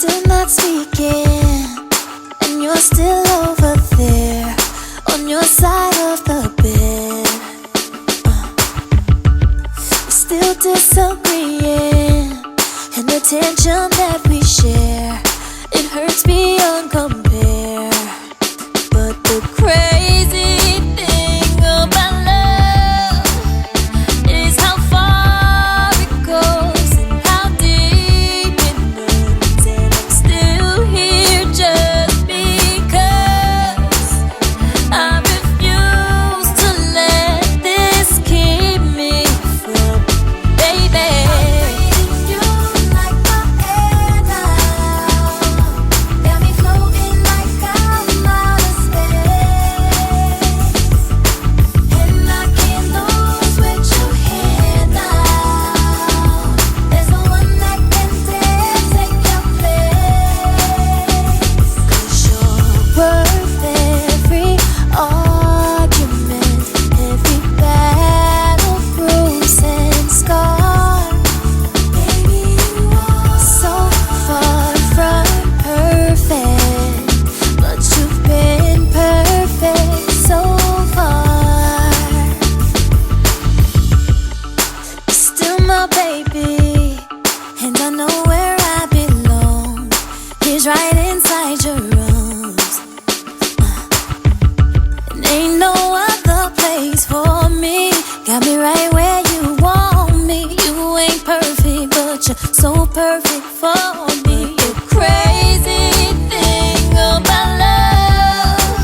still not speaking, and you're still over there on your side of the bed. We're still disagreeing, and the tension that we share, it hurts beyond compare. But the crazy thing about love is how far it goes and how deep it runs. And I'm still here just because I refuse to let this keep me from, baby. I'm breathing you like my air now. Got me floating like I'm out of space, and I can't lose with your hand now. There's no one that can dare take your place. 'Cause you're worth every argument, every battle, bruise and scar. Baby, you are so far from perfect, but you've been perfect so far. You're still my baby, and I know where I belong. He's right inside your arms, and ain't no other place for me. Got me right where you want me. You ain't perfect, but you're so perfect for me. The crazy thing about love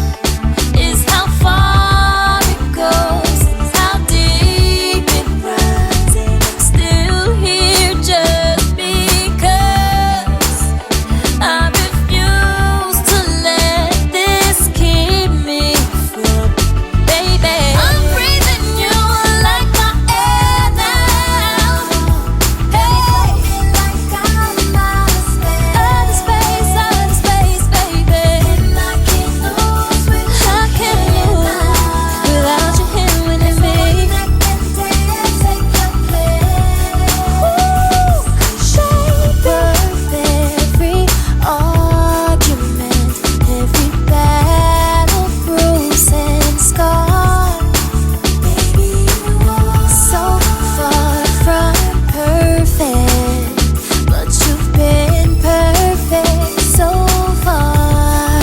is how far it goes and how deep it runs. And I'm still here just because I refuse to let this keep me from, baby. I'm breathing you like my air now. Hey, like I'm out of space, out of space, baby. And I can't lose with your hand now. Without your hand winning me. That can dare take your place. 'Cause you're worth every argument, every battle, bruise and scar. Baby, you are so far from perfect, but you've been perfect so far.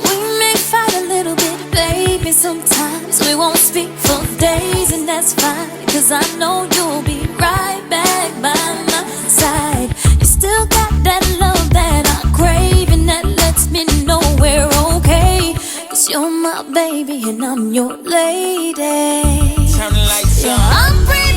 We may fight a little bit, baby, sometimes. We won't speak for days, and that's fine, 'cause I know you'll be right back by my side. You still got that love that I crave, and that lets me know we're okay. 'Cause you're my baby, and I'm your lady. Turn the lights on. I'm breathing